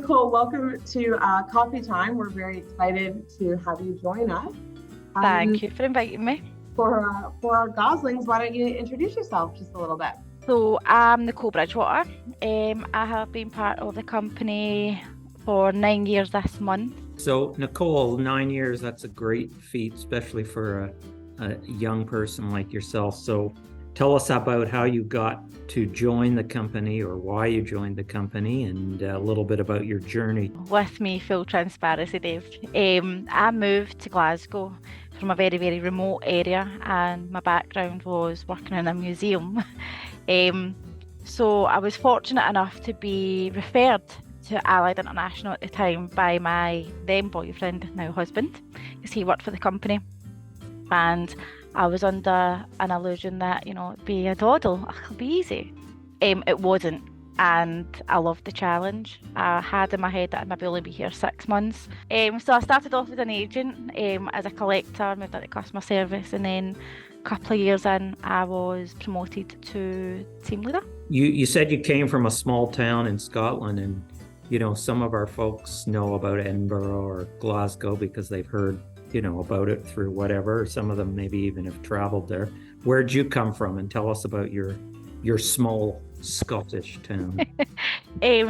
Nicole, welcome to Coffee Time. We're very excited to have you join us. Thank you for inviting me. For our Goslings, why don't you introduce yourself just a little bit? So I'm Nicole Bridgewater. I have been part of the company for 9 years this month. So Nicole, 9 years, that's a great feat, especially for a young person like yourself. So tell us about how you got to join the company or why you joined the company and a little bit about your journey. With me, full transparency, Dave. I moved to Glasgow from a very, very remote area, and my background was working in a museum. So I was fortunate enough to be referred to Allied International at the time by my then boyfriend, now husband, because he worked for the company. And I was under an illusion that, it'd be a doddle, it'll be easy. It wasn't, and I loved the challenge. I had in my head that I'd maybe only be here 6 months. So I started off as an agent, as a collector, moved into customer service, and then a couple of years in, I was promoted to team leader. You said you came from a small town in Scotland, and some of our folks know about Edinburgh or Glasgow because they've heard about it through whatever. Some of them maybe even have traveled there. Where'd you come from? And tell us about your small Scottish town.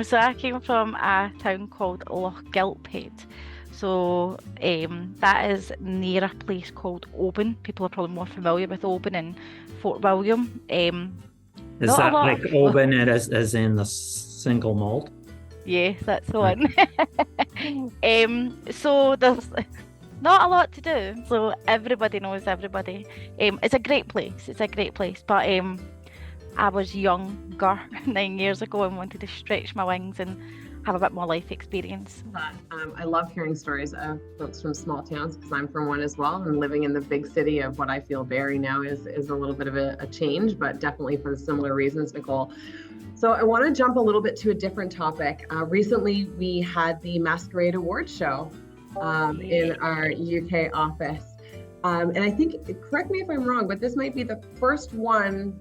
So I came from a town called Lochgilphead. So that is near a place called Oban. People are probably more familiar with Oban and Fort William. Is that like Oban as in the single malt? Yeah, that's the one. So there's not a lot to do, so everybody knows everybody. It's a great place. But I was younger 9 years ago and wanted to stretch my wings and have a bit more life experience. I love hearing stories of folks from small towns because I'm from one as well, and living in the big city of what I feel Barrie now is a little bit of a change, but definitely for similar reasons, Nicole. So I want to jump a little bit to a different topic. Recently, we had the Masquerade Awards Show in our UK office. And I think, correct me if I'm wrong, but this might be the first one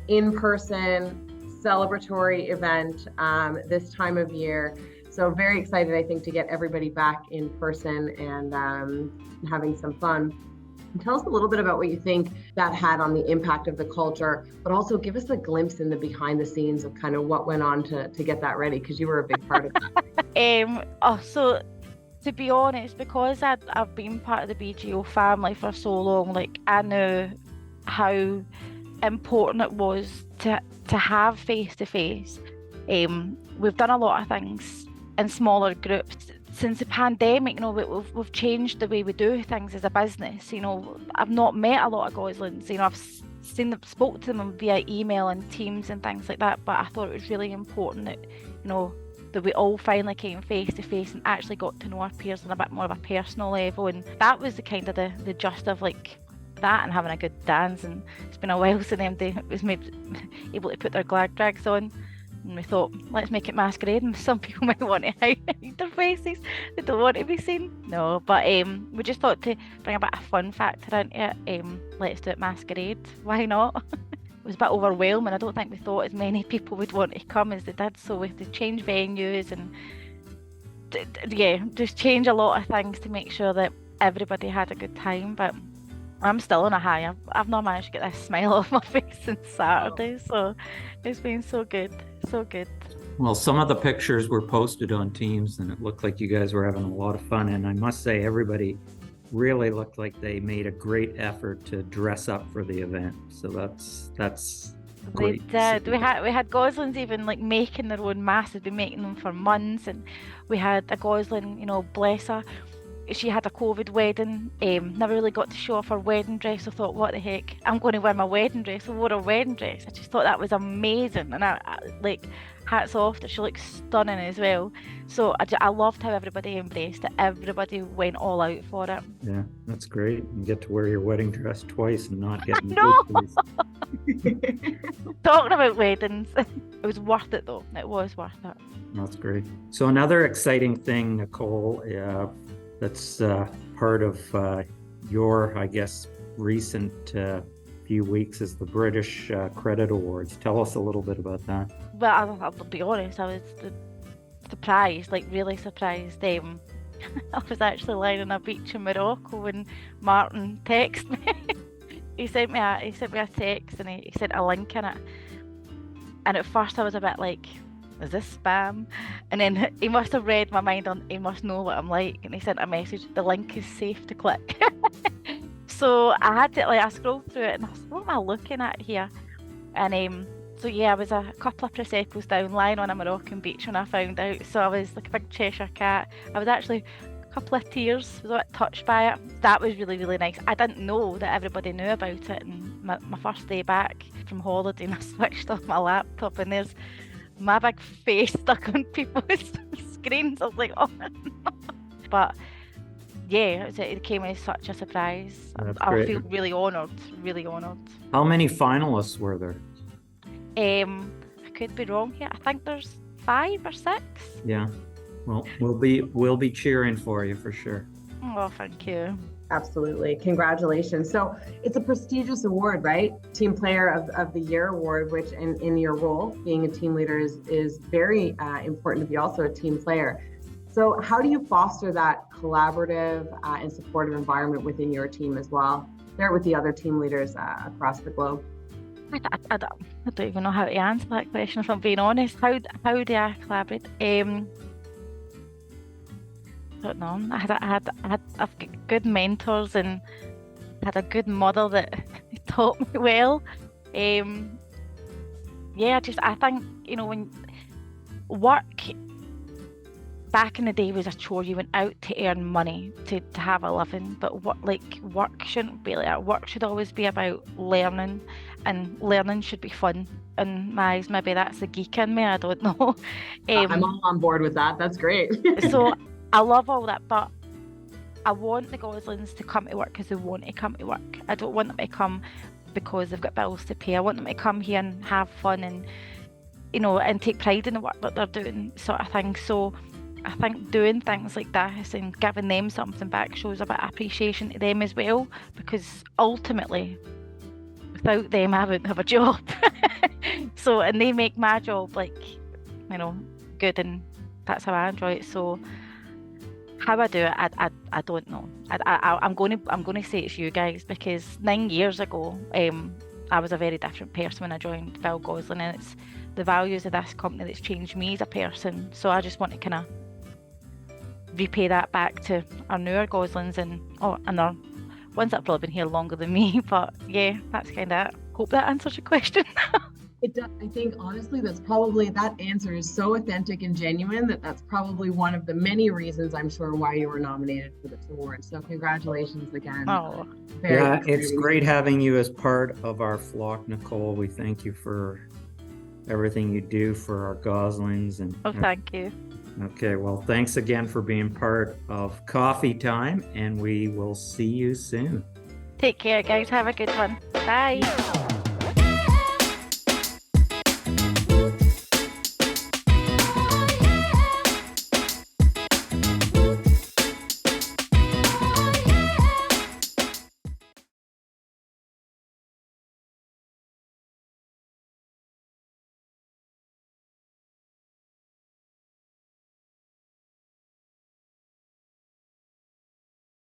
in-person celebratory event this time of year. So very excited, I think, to get everybody back in person and having some fun. And tell us a little bit about what you think that had on the impact of the culture, but also give us a glimpse in the behind the scenes of kind of what went on to get that ready, because you were a big part of that. So to be honest, because I've been part of the BGO family for so long, I knew how important it was to have face-to-face. We've done a lot of things in smaller groups. Since the pandemic, we've changed the way we do things as a business. I've not met a lot of Goslings. I've spoke to them via email and Teams and things like that, but I thought it was really important that, that we all finally came face to face and actually got to know our peers on a bit more of a personal level. And that was the kind of the gist of that, and having a good dance. And it's been a while since MD was able to put their glad drags on, and we thought, let's make it Masquerade. And some people might want to hide their faces, they don't want to be seen. No, but we just thought to bring a bit of fun factor into it. Let's do it Masquerade, why not? It was a bit overwhelming. I don't think we thought as many people would want to come as they did, so we had to change venues and just change a lot of things to make sure that everybody had a good time. But I'm still on a high. I've not managed to get this smile off my face since Saturday, so it's been so good. Well, some of the pictures were posted on Teams and it looked like you guys were having a lot of fun, and I must say everybody really looked like they made a great effort to dress up for the event. So that's great. They did. We had Goslings even making their own masks. They've been making them for months, and we had a Gosling, bless her. She had a COVID wedding, never really got to show off her wedding dress. I thought, what the heck, I'm going to wear my wedding dress. I wore her wedding dress. I just thought that was amazing, and I hats off that she looks stunning as well. So I loved how everybody embraced it. Everybody went all out for it. Yeah, that's great. You get to wear your wedding dress twice and not get no. Talking about weddings, it was worth it though. It was worth it. That's great. So another exciting thing, Nicole, that's part of your, I guess, recent few weeks is the British Credit Awards. Tell us a little bit about that. Well, I'll be honest, I was surprised, like really surprised. I was actually lying on a beach in Morocco when Martin texted me. he sent me a text and he sent a link in it. And at first I was a bit like, is this spam? And then he must have read my mind on, he must know what I'm like, and he sent a message, the link is safe to click. So I had to, I scrolled through it and I was, what am I looking at here? And so yeah, I was a couple of Prosecco's down, lying on a Moroccan beach when I found out. So I was like a big Cheshire cat. I was actually a couple of tears, I was a bit touched by it. That was really, really nice. I didn't know that everybody knew about it, and my first day back from holiday, and I switched off my laptop and there's my big face stuck on people's screens. I was like, oh no. But yeah, it came as such a surprise. I feel really honoured, really honoured. How many finalists were there? I could be wrong here. I think there's 5 or 6. Yeah. Well, we'll be cheering for you for sure. Oh, thank you. Absolutely. Congratulations. So it's a prestigious award, right? Team Player of the Year award, which in your role, being a team leader is very important to be also a team player. So how do you foster that collaborative and supportive environment within your team as well? Share it with the other team leaders across the globe. I don't even know how to answer that question, if I'm being honest. How do I collaborate? I don't know. I've got good mentors and had a good mother that taught me well. I think, when work back in the day was a chore. You went out to earn money to have a living, but work shouldn't be like that. Work should always be about learning, and learning should be fun. In my eyes, maybe that's the geek in me, I don't know. I'm all on board with that. That's great. So I love all that, but I want the Goslings to come to work because they want to come to work. I don't want them to come because they've got bills to pay. I want them to come here and have fun and, and take pride in the work that they're doing, sort of thing. So I think doing things like this and giving them something back shows a bit of appreciation to them as well, because ultimately, without them, I wouldn't have a job. So, and they make my job good, and that's how I enjoy it. So how I do it, I don't know. I'm going to say it's you guys, because 9 years ago, I was a very different person when I joined Bill Gosling, and it's the values of this company that's changed me as a person. So I just want to kind of repay that back to our newer Goslings and our ones that have probably been here longer than me. But yeah, that's kind of it. Hope that answers your question. It does. I think honestly, that answer is so authentic and genuine that's probably one of the many reasons, I'm sure, why you were nominated for this award. So congratulations again. Oh, yeah, it's great having you as part of our flock, Nicole. We thank you for everything you do for our Goslings. Thank you. Okay, well, thanks again for being part of Coffee Time, and we will see you soon. Take care, guys. Have a good one. Bye.